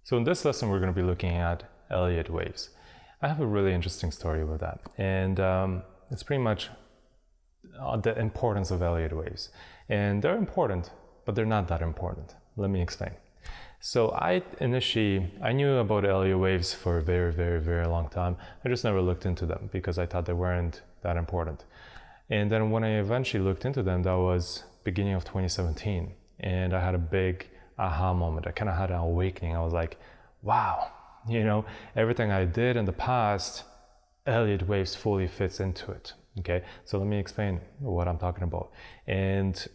So in this lesson, we're going to be looking at Elliott waves. I have a really interesting story with that, and it's pretty much the importance of Elliott waves. And they're important, but they're not that important. Let me explain. So I knew about Elliott waves for a very long time. I just never looked into them because I thought they weren't that important. And then when I eventually looked into them, that was beginning of 2017, and I had a big aha moment. I kind of had an awakening. I was like, wow, everything I did in the past, Elliott waves fully fits into it. Okay, so let me explain what I'm talking about. And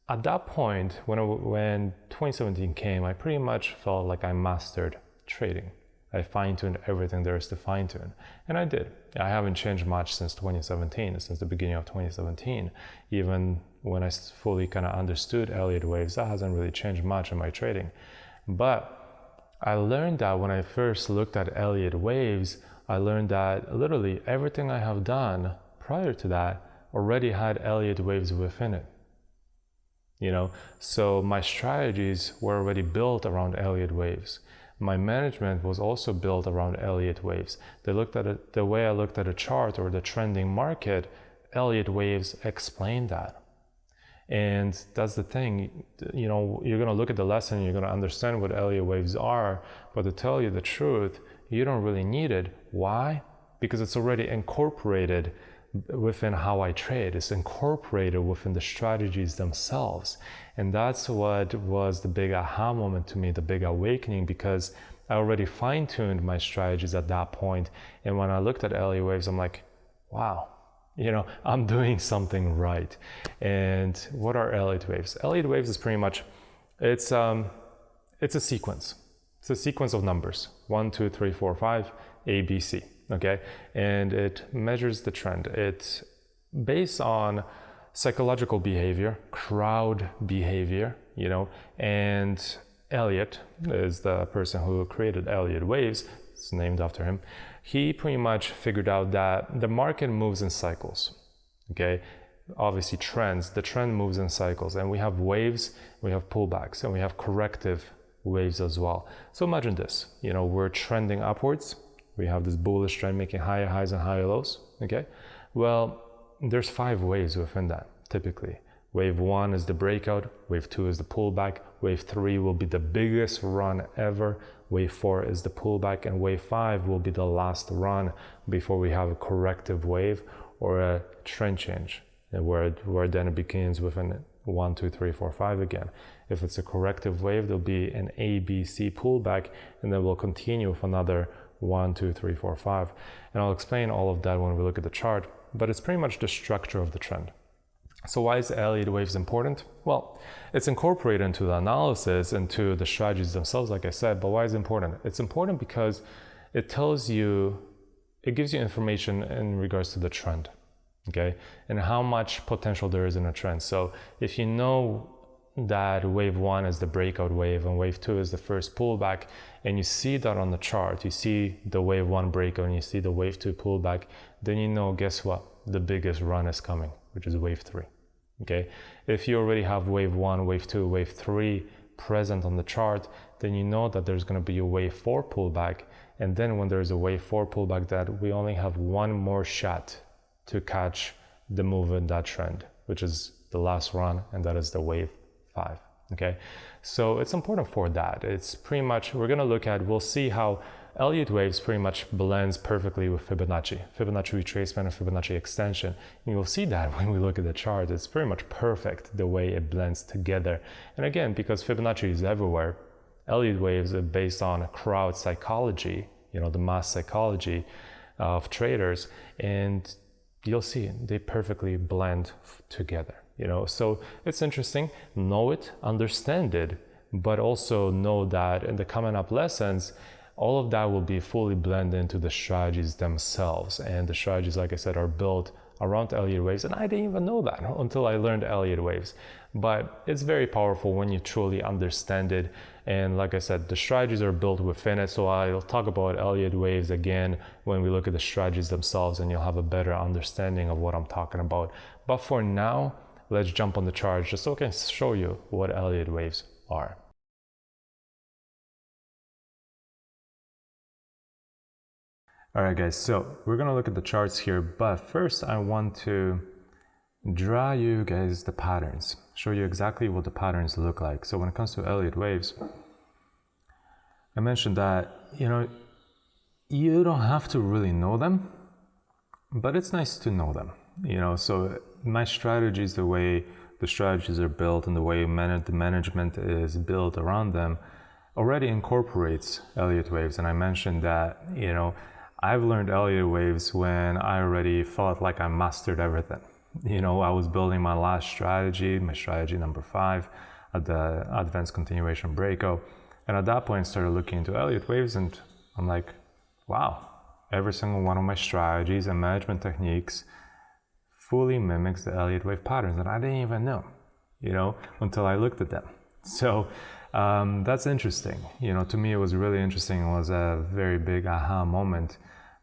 at that point, when 2017 came, I pretty much felt like I mastered trading. I fine-tuned everything there is to fine-tune, and I did. I haven't changed much since 2017, since the beginning of 2017. Even when I fully kind of understood Elliott waves, that hasn't really changed much in my trading. But I learned that when I first looked at Elliott waves, I learned that literally everything I have done prior to that already had Elliott waves within it. So my strategies were already built around Elliott waves. My management was also built around Elliott waves. They looked at it, the way I looked at a chart or the trending market, Elliott waves explained that. And that's the thing, you're going to look at the lesson, you're going to understand what Elliott waves are, but to tell you the truth, you don't really need it. Why? Because it's already incorporated within how I trade. It's incorporated within the strategies themselves. And that's what was the big aha moment to me, the big awakening, because I already fine-tuned my strategies at that point. And when I looked at Elliott waves, I'm like, wow, I'm doing something right. And what are Elliott waves? Elliott waves is pretty much, it's a sequence. It's a sequence of numbers, 1, 2, 3, 4, 5, A, B, C. Okay, and it measures the trend. It's based on psychological behavior, crowd behavior, and Elliott is the person who created Elliott waves. It's named after him. He pretty much figured out that the market moves in cycles. Okay, obviously trends, the trend moves in cycles, and we have waves, we have pullbacks, and we have corrective waves as well. So imagine this, we're trending upwards. We have this bullish trend making higher highs and higher lows, okay? Well, there's 5 waves within that, typically. Wave 1 is the breakout, wave 2 is the pullback, wave 3 will be the biggest run ever, wave 4 is the pullback, and wave 5 will be the last run before we have a corrective wave or a trend change, where then it begins within 1, 2, 3, 4, 5 again. If it's a corrective wave, there'll be an A, B, C pullback, and then we'll continue with another 1, 2, 3, 4, 5. And I'll explain all of that when we look at the chart, but it's pretty much the structure of the trend. So why is Elliott waves important? Well, it's incorporated into the analysis, into the strategies themselves, like I said, but why is it important? It's important because it gives you information in regards to the trend, okay? And how much potential there is in a trend. So if you know that wave 1 is the breakout wave and wave 2 is the first pullback, and you see that on the chart, you see the wave 1 breakout and you see the wave 2 pullback, then guess what? The biggest run is coming, which is wave 3. Okay, if you already have wave 1, wave 2, wave 3 present on the chart, then you know that there's going to be a wave 4 pullback, and then when there's a wave 4 pullback, that we only have one more shot to catch the move in that trend, which is the last run, and that is the wave 5. Okay, so it's important for that. It's pretty much, we'll see how Elliott waves pretty much blends perfectly with Fibonacci retracement and Fibonacci extension. And you'll see that when we look at the chart, it's pretty much perfect the way it blends together. And again, because Fibonacci is everywhere, Elliott waves are based on crowd psychology, the mass psychology of traders, and you'll see they perfectly blend together. So it's interesting, know it, understand it, but also know that in the coming up lessons, all of that will be fully blended into the strategies themselves. And the strategies, like I said, are built around Elliott waves. And I didn't even know that until I learned Elliott waves. But it's very powerful when you truly understand it. And like I said, the strategies are built within it. So I'll talk about Elliott waves again when we look at the strategies themselves, and you'll have a better understanding of what I'm talking about. But for now, let's jump on the chart just so I can show you what Elliott waves are. All right, guys, so we're gonna look at the charts here, but first I want to draw you guys the patterns, show you exactly what the patterns look like. So when it comes to Elliott waves, I mentioned that, you don't have to really know them, but it's nice to know them, so my strategies, the way the strategies are built and the way the management is built around them already incorporates Elliott waves. And I mentioned that, I've learned Elliott waves when I already felt like I mastered everything. I was building my last strategy, my strategy number 5 at the advanced continuation breakout. And at that point, I started looking into Elliott waves, and I'm like, wow, every single one of my strategies and management techniques fully mimics the Elliott wave patterns, and I didn't even know, until I looked at them. So that's interesting. To me, it was really interesting. It was a very big aha moment.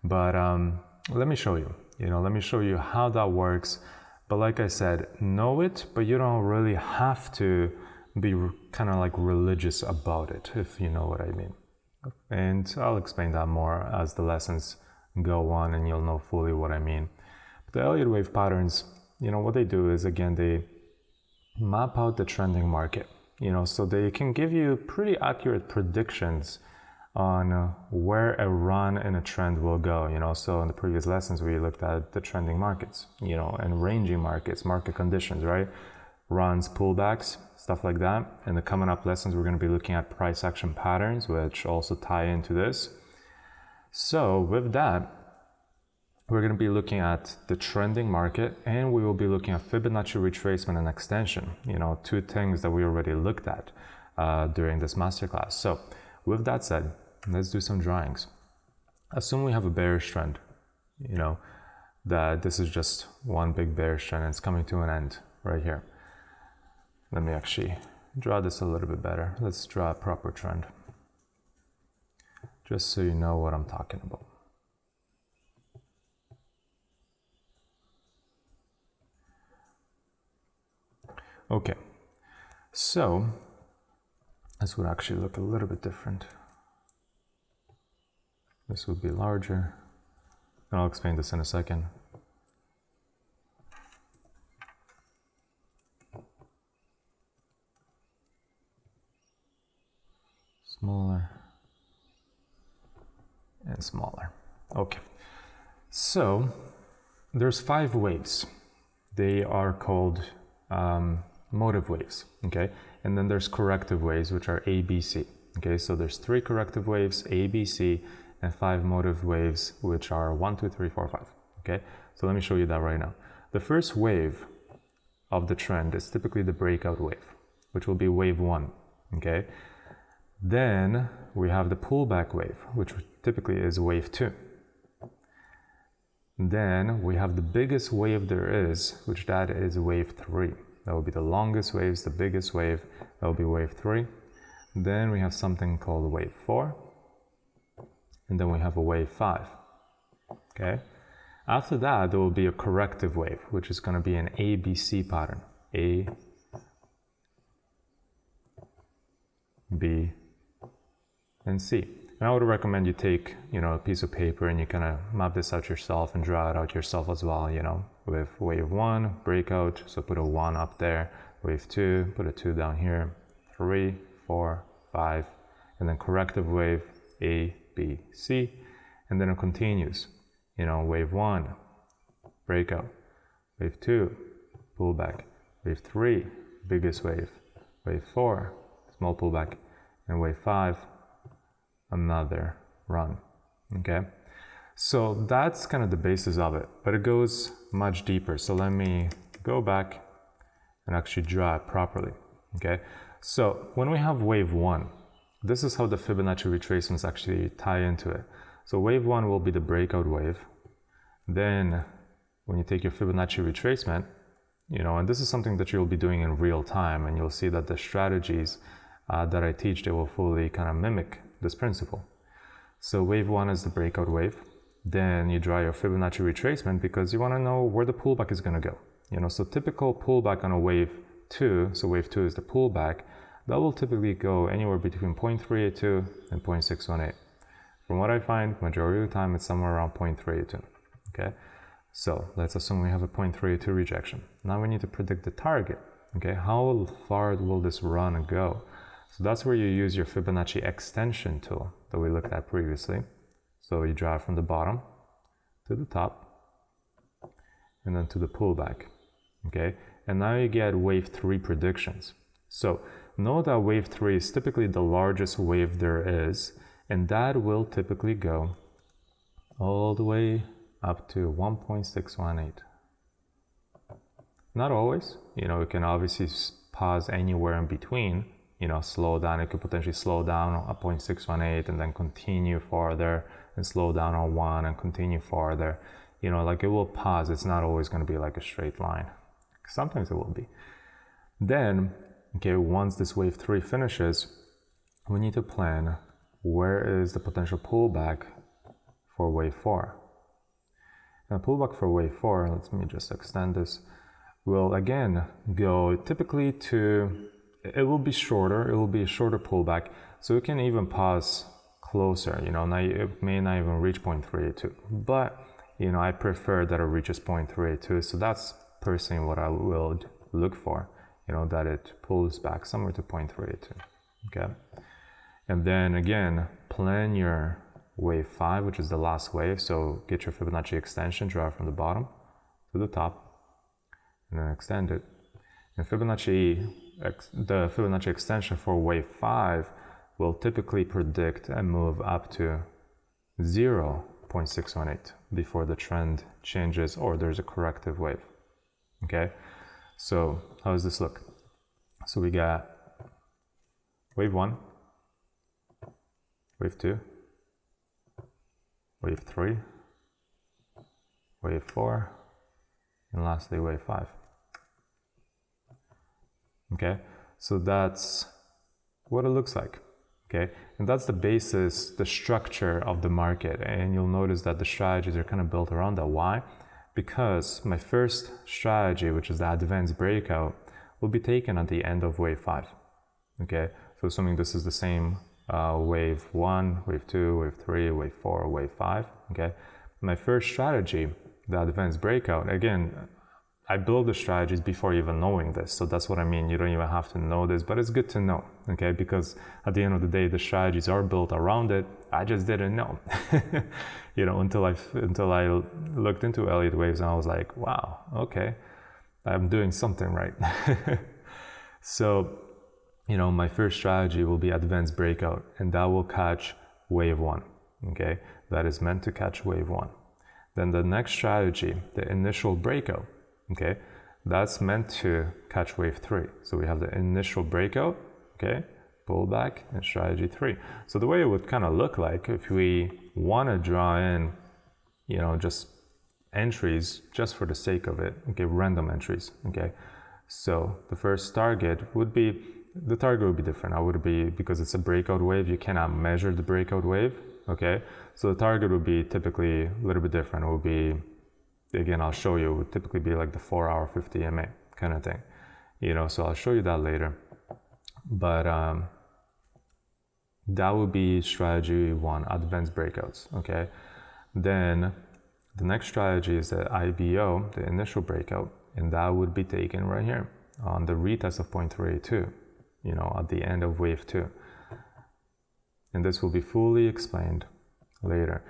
But let me show you. Let me show you how that works. But like I said, know it, but you don't really have to be kind of like religious about it, if you know what I mean. And I'll explain that more as the lessons go on, and you'll know fully what I mean. The Elliott wave patterns, what they do is, again, they map out the trending market, so they can give you pretty accurate predictions on where a run in a trend will go, so in the previous lessons we looked at the trending markets, and ranging markets, market conditions, right? Runs, pullbacks, stuff like that. In the coming up lessons, we're going to be looking at price action patterns, which also tie into this. So with that, we're going to be looking at the trending market, and we will be looking at Fibonacci retracement and extension, two things that we already looked at during this masterclass. So with that said, let's do some drawings. Assume we have a bearish trend, that this is just one big bearish trend and it's coming to an end right here. Let me actually draw this a little bit better. Let's draw a proper trend, just so you know what I'm talking about. Okay, so this would actually look a little bit different. This would be larger, and I'll explain this in a second. Smaller and smaller. Okay, so there's 5 waves. They are called motive waves, okay? And then there's corrective waves, which are A, B, C, okay? So there's 3 corrective waves, A, B, C, and 5 motive waves, which are 1, 2, 3, 4, 5, okay? So let me show you that right now. The first wave of the trend is typically the breakout wave, which will be wave 1, okay? Then we have the pullback wave, which typically is wave 2. Then we have the biggest wave there is, which that is wave 3. That will be the longest waves, the biggest wave, that will be wave 3. Then we have something called wave 4. And then we have a wave 5, okay? After that, there will be a corrective wave, which is going to be an ABC pattern. A, B, and C. And I would recommend you take, a piece of paper and you kind of map this out yourself and draw it out yourself as well, with wave 1, breakout, so put a 1 up there, wave 2, put a 2 down here, 3, 4, 5, and then corrective wave, A, B, C, and then it continues, wave 1, breakout, wave 2, pullback, wave 3, biggest wave, wave 4, small pullback, and wave 5, another run, okay? So that's kind of the basis of it, but it goes much deeper. So let me go back and actually draw it properly, okay? So when we have wave 1, this is how the Fibonacci retracements actually tie into it. So wave 1 will be the breakout wave. Then when you take your Fibonacci retracement, and this is something that you'll be doing in real time, and you'll see that the strategies that I teach, they will fully kind of mimic this principle. So wave 1 is the breakout wave. Then you draw your Fibonacci retracement because you want to know where the pullback is going to go. So typical pullback on a wave 2, so wave 2 is the pullback, that will typically go anywhere between 0.382 and 0.618. From what I find, majority of the time, it's somewhere around 0.32, okay? So let's assume we have a 0.32 rejection. Now we need to predict the target, okay? How far will this run go? So that's where you use your Fibonacci extension tool that we looked at previously. So you draw from the bottom to the top, and then to the pullback, okay? And now you get wave 3 predictions. So know that wave 3 is typically the largest wave there is, and that will typically go all the way up to 1.618. Not always, you know, it can obviously pause anywhere in between, you know, slow down. It could potentially slow down at 0.618 and then continue farther and slow down on 1 and continue farther. You know, like it will pause. It's not always going to be like a straight line. Sometimes it will be. Then, okay, once this wave 3 finishes, we need to plan where is the potential pullback for wave 4. Now, pullback for wave 4, let me just extend this, will again go typically to, it will be shorter, it will be a shorter pullback, so it can even pause closer, you know, now it may not even reach 0.382, but you know, I prefer that it reaches 0.382, so that's personally what I will look for, you know, that it pulls back somewhere to 0.382, okay? And then again, plan your wave 5, which is the last wave, so get your Fibonacci extension, draw from the bottom to the top, and then extend it. And the Fibonacci extension for wave 5 will typically predict a move up to 0.618 before the trend changes or there's a corrective wave. Okay, so how does this look? So we got wave 1, wave 2, wave 3, wave 4, and lastly wave 5. Okay, so that's what it looks like. Okay, and that's the basis, the structure of the market, and you'll notice that the strategies are kind of built around that. Why? Because my first strategy, which is the advanced breakout, will be taken at the end of wave 5. Okay, so assuming this is the same wave 1, wave 2, wave 3, wave 4, wave 5. Okay, my first strategy, the advanced breakout, again, I build the strategies before even knowing this, so that's what I mean. You don't even have to know this, but it's good to know, okay? Because at the end of the day, the strategies are built around it. I just didn't know, you know, until I looked into Elliott waves and I was like, wow, okay, I'm doing something right. So, you know, my first strategy will be advanced breakout, and that will catch wave 1, okay? That is meant to catch wave 1. Then the next strategy, the initial breakout, okay, that's meant to catch wave 3. So we have the initial breakout, okay, pullback, and strategy 3. So the way it would kind of look like, if we want to draw in, you know, just entries just for the sake of it, okay, random entries, okay. So the first target would be, the target would be different. I would be, because it's a breakout wave, you cannot measure the breakout wave, okay. So the target would be typically a little bit different. It would be, again, I'll show you, it would typically be like the 4-hour 50 EMA kind of thing, you know, so I'll show you that later. But that would be strategy 1, advanced breakouts, okay? Then the next strategy is the IBO, the initial breakout, and that would be taken right here on the retest of 0.382, you know, at the end of wave 2. And this will be fully explained later.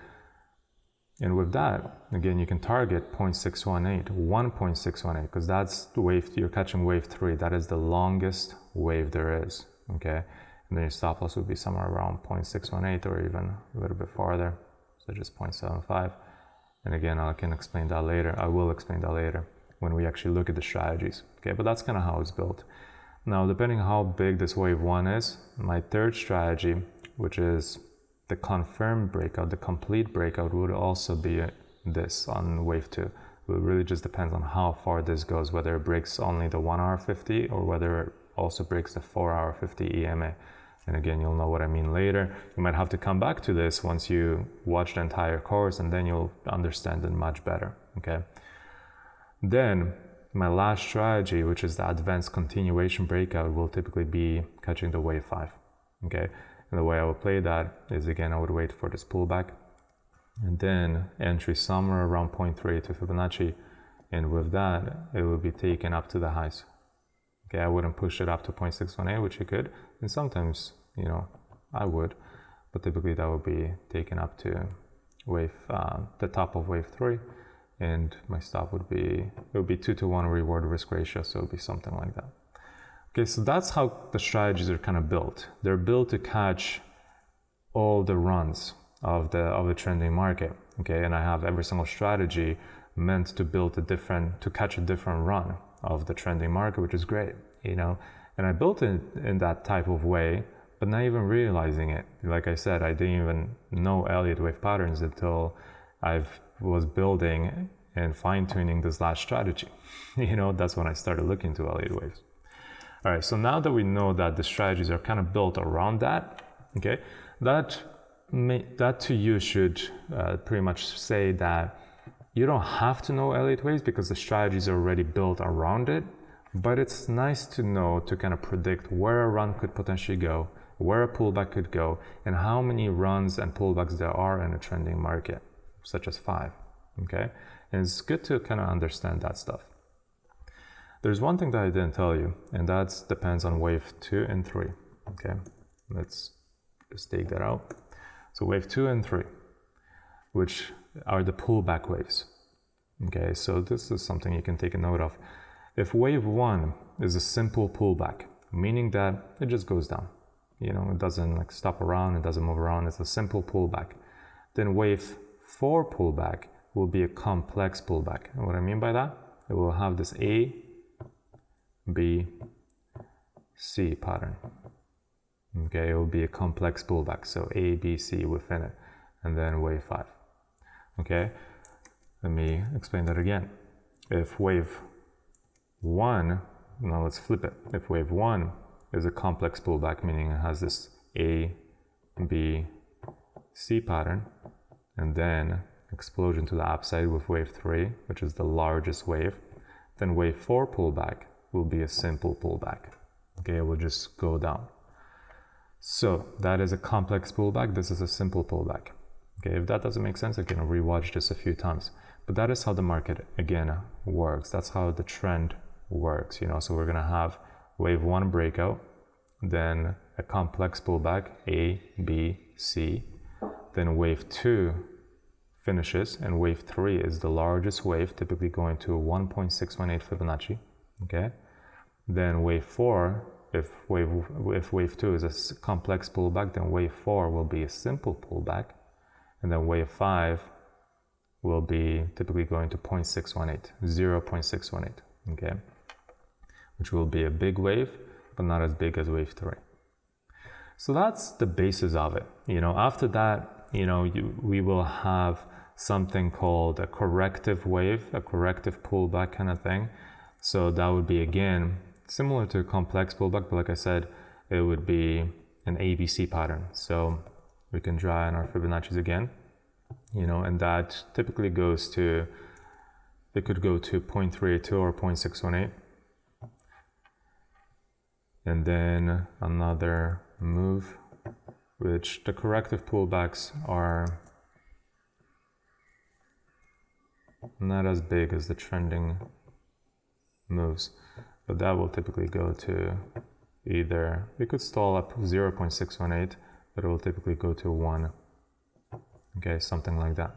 And with that, again, you can target 0.618, 1.618, because that's the wave, you're catching wave 3. That is the longest wave there is, okay? And then your stop loss would be somewhere around 0.618 or even a little bit farther, so just 0.75. And again, I can explain that later. I will explain that later when we actually look at the strategies, okay? But that's kind of how it's built. Now, depending on how big this wave 1 is, my third strategy, which is the confirmed breakout, the complete breakout, would also be this on wave 2. It really just depends on how far this goes, whether it breaks only the 1-hour 50 or whether it also breaks the 4-hour 50 EMA. And again, you'll know what I mean later. You might have to come back to this once you watch the entire course, and then you'll understand it much better, okay? Then my last strategy, which is the advanced continuation breakout, will typically be catching the wave 5, okay? And the way I would play that is, again, I would wait for this pullback and then entry somewhere around 0.3 to Fibonacci. And with that, it would be taken up to the highs. Okay, I wouldn't push it up to 0.618, which you could. And sometimes, you know, I would. But typically that would be taken up to the top of wave 3. And my stop would be, it would be 2-to-1 reward risk ratio. So it would be something like that. Okay, so that's how the strategies are kind of built. They're built to catch all the runs of the trending market. Okay, and I have every single strategy meant to to catch a different run of the trending market, which is great, you know. And I built it in that type of way, but not even realizing it. Like I said, I didn't even know Elliott wave patterns until I was building and fine-tuning this last strategy. You know, that's when I started looking to Elliott waves. All right, so now that we know that the strategies are kind of built around that, okay, that to you should pretty much say that you don't have to know Elliott waves because the strategies are already built around it, but it's nice to know to kind of predict where a run could potentially go, where a pullback could go, and how many runs and pullbacks there are in a trending market, such as 5, okay? And it's good to kind of understand that stuff. There's one thing that I didn't tell you, and that depends on wave 2 and 3, okay? Let's just take that out. So wave 2 and 3, which are the pullback waves, okay? So this is something you can take a note of. If wave 1 is a simple pullback, meaning that it just goes down, you know, it doesn't like stop around, it doesn't move around, it's a simple pullback, then wave 4 pullback will be a complex pullback. And what I mean by that, it will have this A, B, C pattern. Okay, it will be a complex pullback. So A, B, C within it, and then wave 5. Okay, let me explain that again. If wave 1, now let's flip it. If wave 1 is a complex pullback, meaning it has this A, B, C pattern, and then explosion to the upside with wave 3, which is the largest wave, then wave 4 pullback will be a simple pullback. Okay, it will just go down. So that is a complex pullback. This is a simple pullback. Okay, if that doesn't make sense, I can rewatch this a few times. But that is how the market, again, works. That's how the trend works, you know. So we're going to have wave 1 breakout, then a complex pullback, A, B, C. Then wave 2 finishes, and wave 3 is the largest wave, typically going to 1.618 Fibonacci. Okay, then wave 4, if wave 2 is a complex pullback, then wave 4 will be a simple pullback, and then wave 5 will be typically going to 0.618, okay, which will be a big wave, but not as big as wave 3. So that's the basis of it. You know, after that, you know, we will have something called a corrective wave, a corrective pullback kind of thing. So that would be, again, similar to a complex pullback, but like I said, it would be an ABC pattern. So we can draw in our Fibonacci's again, you know, and that typically goes to, it could go to 0.382 or 0.618. And then another move, which the corrective pullbacks are not as big as the trending moves, but that will typically go to either, we could stall up 0.618, but it will typically go to 1, okay, something like that.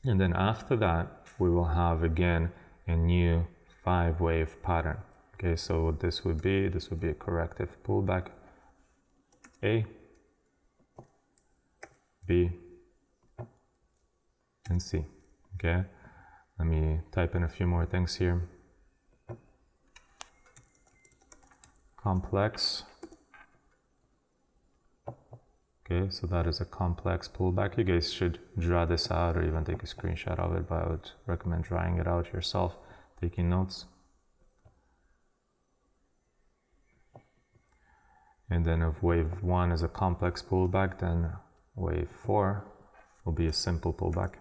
And then after that, we will have again a new 5-wave pattern. Okay, so this would be a corrective pullback, A, B, and C. Okay, let me type in a few more things here. Complex. Okay, so that is a complex pullback. You guys should draw this out or even take a screenshot of it, but I would recommend drawing it out yourself, taking notes. And then if wave 1 is a complex pullback, then wave 4 will be a simple pullback.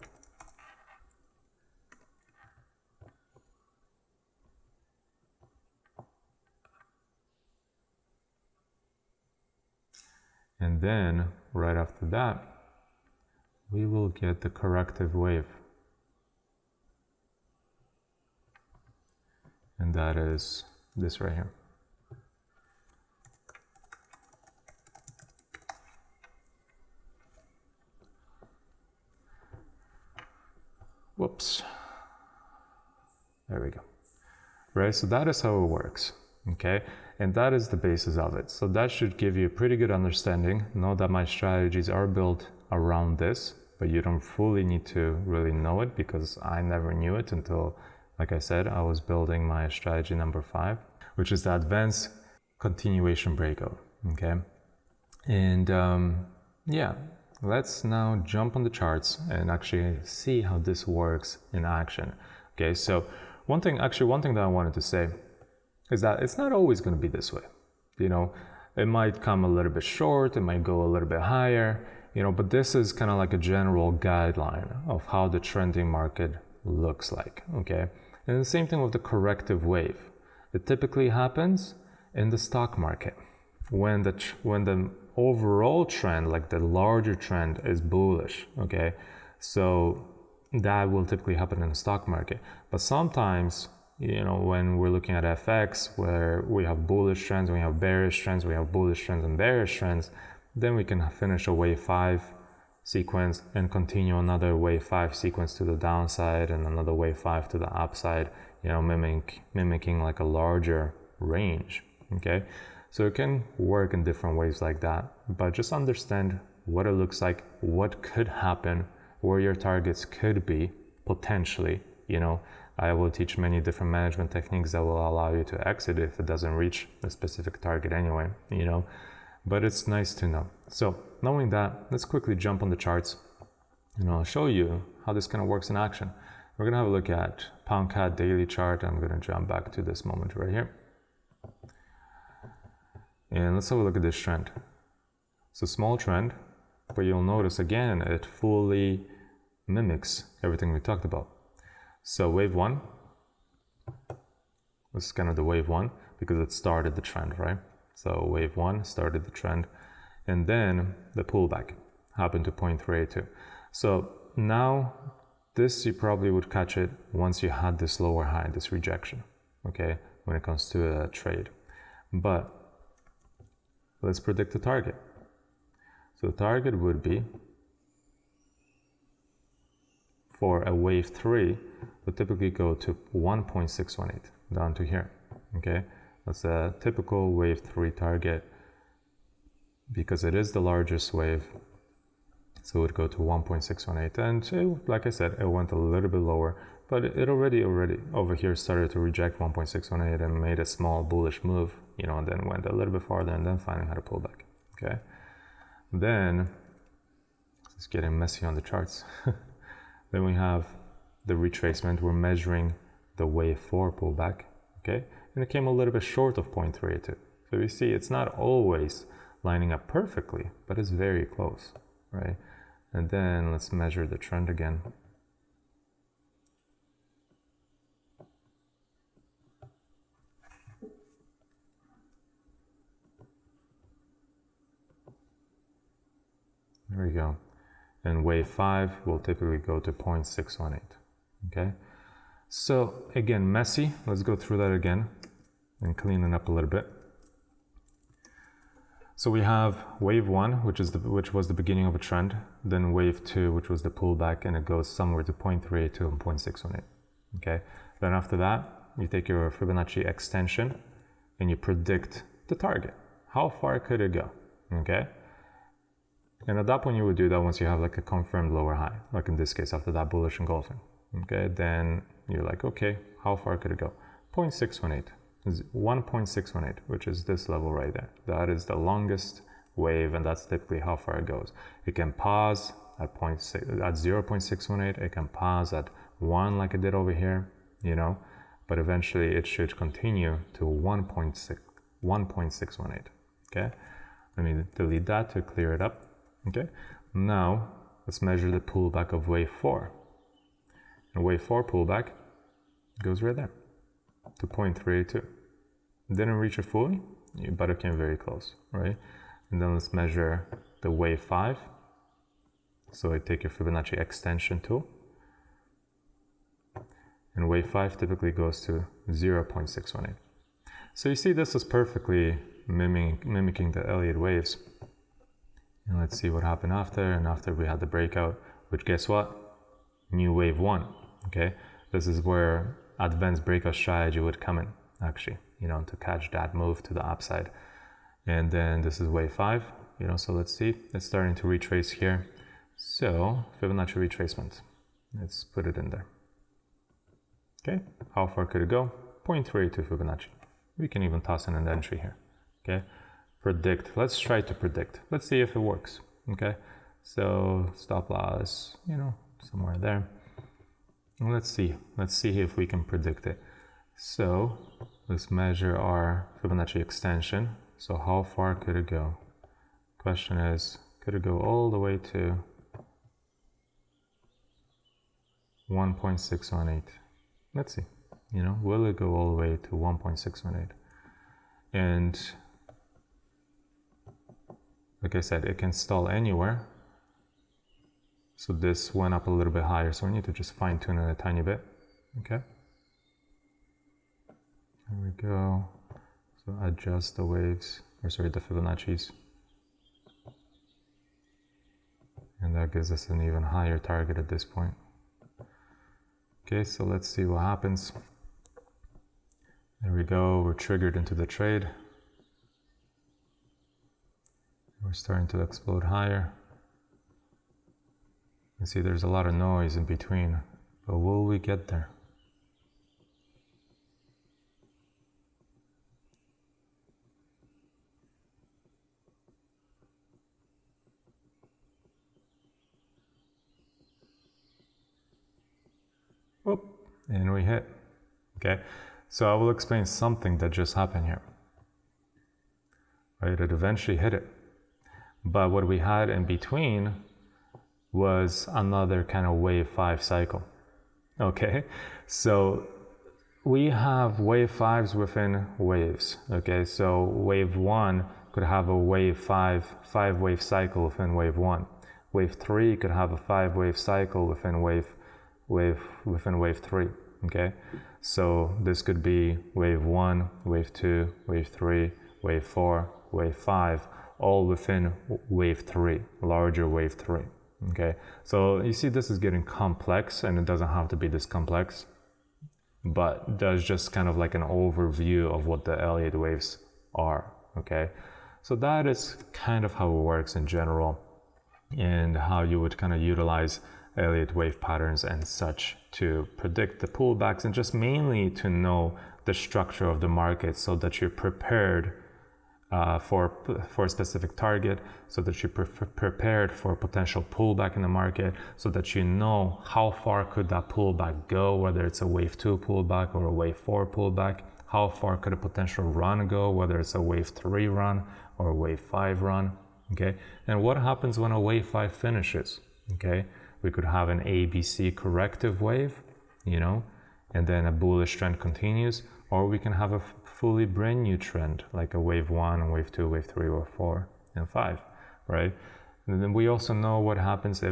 And then right after that, we will get the corrective wave. And that is this right here. Whoops. There we go. Right, so that is how it works, okay? And that is the basis of it. So that should give you a pretty good understanding. Know that my strategies are built around this, but you don't fully need to really know it because I never knew it until, like I said, I was building my strategy number 5, which is the advanced continuation breakout, okay? And yeah, let's now jump on the charts and actually see how this works in action, okay? So one thing that I wanted to say is that it's not always going to be this way. You know, it might come a little bit short, it might go a little bit higher, you know, but this is kind of like a general guideline of how the trending market looks like, okay? And the same thing with the corrective wave. It typically happens in the stock market when the overall trend, like the larger trend, is bullish, okay? So that will typically happen in the stock market. But sometimes, you know, when we're looking at FX, where we have bullish trends, we have bearish trends, we have bullish trends and bearish trends, then we can finish a wave 5 sequence and continue another wave 5 sequence to the downside and another wave 5 to the upside, you know, mimicking like a larger range, okay? So it can work in different ways like that, but just understand what it looks like, what could happen, where your targets could be potentially. You know, I will teach many different management techniques that will allow you to exit if it doesn't reach a specific target anyway, you know, but it's nice to know. So knowing that, let's quickly jump on the charts and I'll show you how this kind of works in action. We're gonna have a look at pound CAD daily chart. I'm gonna jump back to this moment right here. And let's have a look at this trend. It's a small trend, but you'll notice again, it fully mimics everything we talked about. So wave 1, this is kind of the wave 1 because it started the trend, right? So wave 1 started the trend, and then the pullback happened to 0.382. So now this, you probably would catch it once you had this lower high, this rejection, okay, when it comes to a trade. But let's predict the target. So the target would be, for a wave 3, would typically go to 1.618 down to here, okay? That's a typical wave 3 target because it is the largest wave. So it would go to 1.618, and it, like I said, it went a little bit lower, but it already over here started to reject 1.618 and made a small bullish move, you know, and then went a little bit farther and then finally had a pullback, okay? Then, it's getting messy on the charts. Then we have the retracement. We're measuring the wave 4 pullback, okay? And it came a little bit short of 0.382. So you see, it's not always lining up perfectly, but it's very close, right? And then let's measure the trend again. There we go. And wave 5 will typically go to 0.618, okay? So again, messy. Let's go through that again and clean it up a little bit. So we have wave 1, which was the beginning of a trend, then wave 2, which was the pullback, and it goes somewhere to 0.382 and 0.618, okay? Then after that, you take your Fibonacci extension and you predict the target. How far could it go, okay? And at that point, you would do that once you have like a confirmed lower high, like in this case, after that bullish engulfing, okay? Then you're like, okay, how far could it go? 0.618. 1.618, which is this level right there. That is the longest wave, and that's typically how far it goes. It can pause at 0.618, it can pause at 1 like it did over here, you know, but eventually it should continue to 1.618, okay? Let me delete that to clear it up, okay? Now, let's measure the pullback of wave 4. And wave 4 pullback goes right there to 0.382. Didn't reach it fully, but it came very close, right? And then let's measure the wave 5. So I take your Fibonacci extension tool. And wave 5 typically goes to 0.618. So you see this is perfectly mimicking the Elliott waves. And let's see what happened after. And after we had the breakout, which guess what? New wave 1, okay? This is where advanced breakout strategy would come in, actually, you know, to catch that move to the upside. And then this is wave 5, you know, so let's see. It's starting to retrace here. So Fibonacci retracement, let's put it in there. Okay, how far could it go? 0.32 Fibonacci. We can even toss in an entry here, okay? Predict, let's try to predict. Let's see if it works, okay? So stop loss, you know, somewhere there. And let's see if we can predict it. So let's measure our Fibonacci extension. So how far could it go? Question is, could it go all the way to 1.618? Let's see, you know, will it go all the way to 1.618? And like I said, it can stall anywhere. So this went up a little bit higher, so we need to just fine tune it a tiny bit, okay? There we go. So adjust the waves, or sorry, the Fibonacci's. And that gives us an even higher target at this point. Okay, so let's see what happens. There we go, we're triggered into the trade. We're starting to explode higher. You see there's a lot of noise in between, but will we get there? Whoop, and we hit. Okay, so I will explain something that just happened here. Right, it eventually hit it. But what we had in between was another kind of wave 5 cycle. Okay, so we have wave 5s within waves. Okay, so wave 1 could have a wave 5 wave cycle within wave 1. Wave 3 could have a 5 wave cycle within wave 3. Okay, so this could be wave 1, wave 2, wave 3, wave 4, wave 5, all within wave 3, larger wave 3. Okay, so you see this is getting complex, and it doesn't have to be this complex, but that's just kind of like an overview of what the Elliott waves are. Okay, so that is kind of how it works in general, and how you would kind of utilize Elliott wave patterns and such to predict the pullbacks, and just mainly to know the structure of the market so that you're prepared for a specific target, so that you're prepared for a potential pullback in the market, so that you know how far could that pullback go, whether it's a wave 2 pullback or a wave 4 pullback, how far could a potential run go, whether it's a wave 3 run or a wave 5 run, okay? And what happens when a wave 5 finishes, okay? We could have an ABC corrective wave, you know, and then a bullish trend continues, or we can have a fully brand new trend, like a wave 1, and wave 2, wave 3, or 4, and 5, right? And then we also know what happens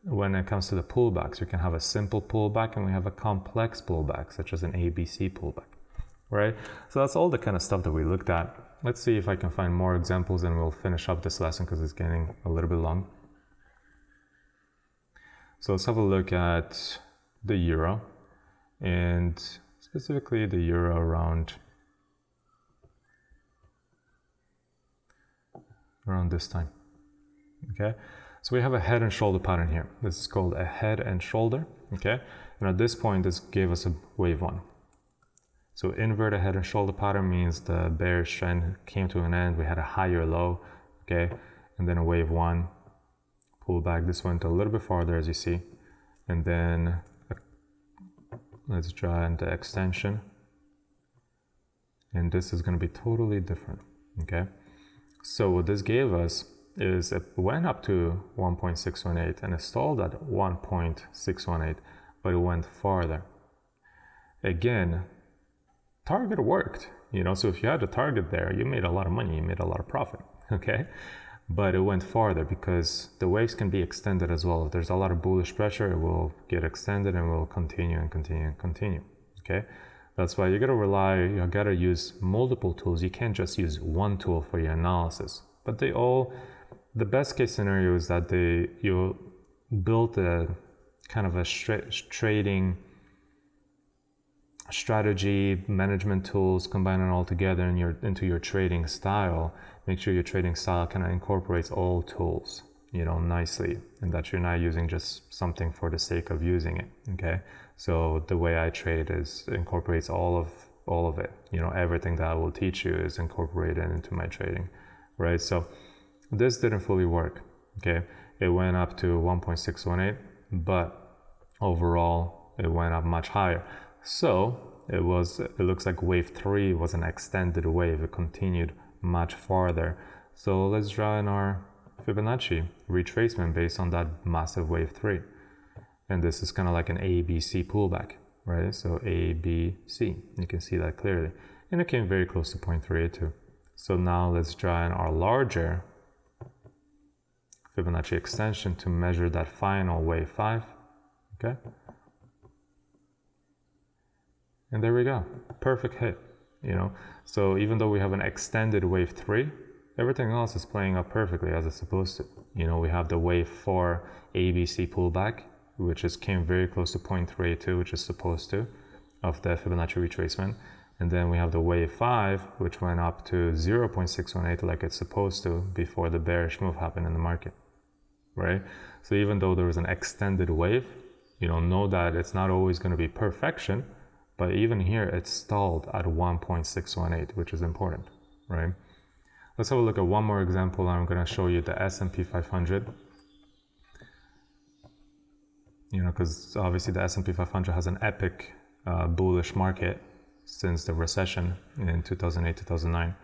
when it comes to the pullbacks. We can have a simple pullback, and we have a complex pullback, such as an ABC pullback, right? So that's all the kind of stuff that we looked at. Let's see if I can find more examples, and we'll finish up this lesson because it's getting a little bit long. So let's have a look at the euro, and specifically the euro around this time. Okay, so we have a head and shoulder pattern here. This is called a head and shoulder. Okay, and at this point this gave us a wave 1. So inverted head and shoulder pattern means the bearish trend came to an end. We had a higher low, okay, and then a wave 1 pullback. This went a little bit farther, as you see, and then let's draw in the extension, and this is going to be totally different. Okay, so what this gave us is it went up to 1.618 and it stalled at 1.618, but it went farther. Again, target worked, So if you had a target there, you made a lot of money, you made a lot of profit, okay? But it went farther because the waves can be extended as well. If there's a lot of bullish pressure, it will get extended and will continue and continue and continue, okay? That's why you gotta use multiple tools. You can't just use one tool for your analysis. But the best case scenario is that you build a kind of a trading strategy, management tools, combine it all together into your trading style. Make sure your trading style kind of incorporates all tools, nicely, and that you're not using just something for the sake of using it, okay? So the way I trade incorporates all of it. Everything that I will teach you is incorporated into my trading, right? So this didn't fully work, okay? It went up to 1.618, but overall it went up much higher. So it looks like wave 3 was an extended wave. It continued much farther. So let's draw in our Fibonacci retracement based on that massive wave 3. And this is kind of like an ABC pullback, right? So ABC, you can see that clearly. And it came very close to 0.382. So now let's draw in our larger Fibonacci extension to measure that final wave 5, okay? And there we go, perfect hit, So even though we have an extended wave 3, everything else is playing out perfectly as it's supposed to. We have the wave 4 ABC pullback, which came very close to 0.382, which is supposed to, of the Fibonacci retracement. And then we have the wave 5, which went up to 0.618 like it's supposed to before the bearish move happened in the market, right? So even though there was an extended wave, know that it's not always going to be perfection, but even here it's stalled at 1.618, which is important, right? Let's have a look at one more example. I'm going to show you the S&P 500. Because obviously the S&P 500 has an epic bullish market since the recession in 2008, 2009,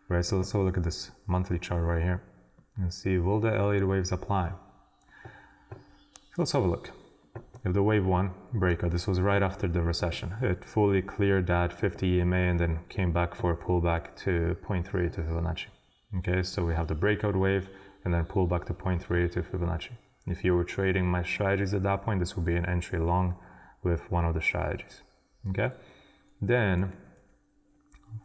right? So let's have a look at this monthly chart right here and see, will the Elliott waves apply? Let's have a look. If the wave 1 breakout, this was right after the recession, it fully cleared that 50 EMA and then came back for a pullback to 0.3 to Fibonacci. Okay, so we have the breakout wave and then pullback to 0.3 to Fibonacci. If you were trading my strategies at that point, this would be an entry long with one of the strategies. Okay, then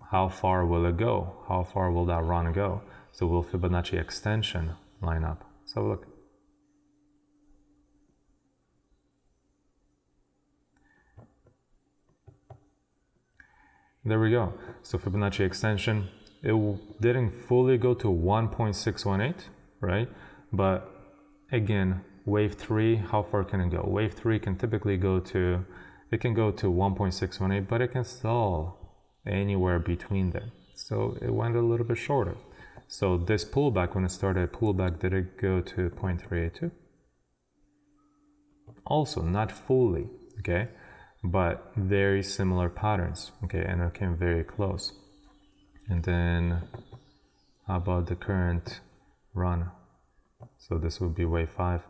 how far will it go? How far will that run go? So will Fibonacci extension line up? Let's have a look. There we go. So Fibonacci extension, it didn't fully go to 1.618, right? But again, wave 3, how far can it go? Wave 3 can typically go to 1.618, but it can stall anywhere between them. So it went a little bit shorter. So this pullback, when it started pullback, did it go to 0.382? Also, not fully, okay? But very similar patterns, okay? And it came very close. And then how about the current run? So this would be wave 5.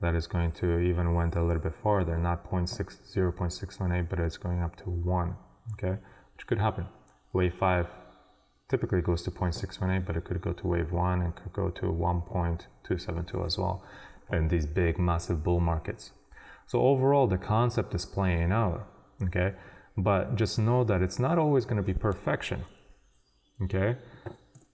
That is going to even went a little bit farther, not 0.618, but it's going up to 1, okay? Which could happen. Wave 5 typically goes to 0.618, but it could go to wave 1 and could go to 1.272 as well in these big, massive bull markets. So overall, the concept is playing out, okay? But just know that it's not always going to be perfection, okay?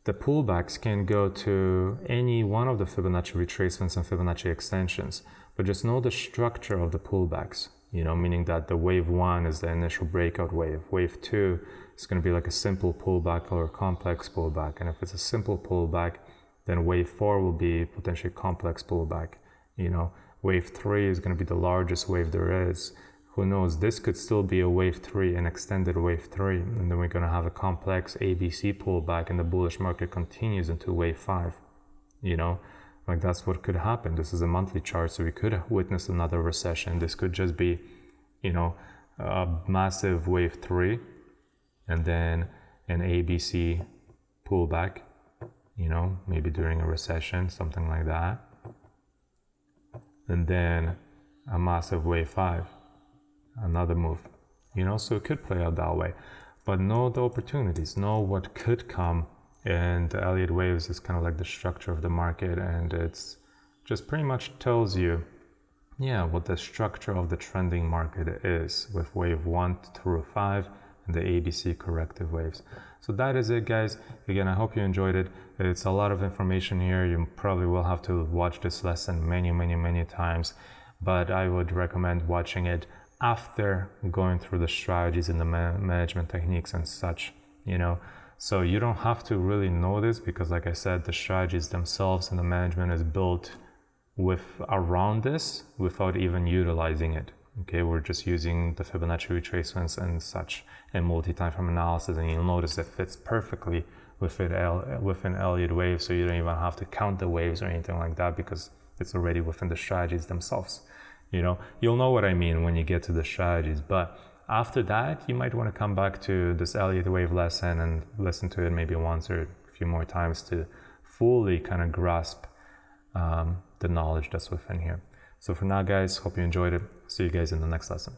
The pullbacks can go to any one of the Fibonacci retracements and Fibonacci extensions, but just know the structure of the pullbacks, meaning that the wave 1 is the initial breakout wave. Wave 2 is going to be like a simple pullback or a complex pullback. And if it's a simple pullback, then wave 4 will be potentially complex pullback, Wave 3 is going to be the largest wave there is. Who knows, this could still be a wave 3, an extended wave 3, and then we're going to have a complex ABC pullback and the bullish market continues into wave 5, like that's what could happen. This is a monthly chart, so we could witness another recession. This could just be, a massive wave 3 and then an ABC pullback, maybe during a recession, something like that. And then a massive wave 5, another move, so it could play out that way. but know the opportunities, know what could come. And the Elliott waves is kind of like the structure of the market, and it's just pretty much tells you, yeah, what the structure of the trending market is with wave 1 through 5 and the ABC corrective waves. So that is it, guys. Again, I hope you enjoyed it. It's a lot of information here. You probably will have to watch this lesson many times, but I would recommend watching it after going through the strategies and the management techniques and such, you know. So you don't have to really know this, because like I said, the strategies themselves and the management is built around this without even utilizing it. Okay, we're just using the Fibonacci retracements and such and multi-time frame analysis, and you'll notice it fits perfectly within Elliott waves, so you don't even have to count the waves or anything like that, because it's already within the strategies themselves. You know, you'll know what I mean when you get to the strategies, but after that, you might want to come back to this Elliott wave lesson and listen to it maybe once or a few more times to fully kind of grasp the knowledge that's within here. So for now, guys, hope you enjoyed it. See you guys in the next lesson.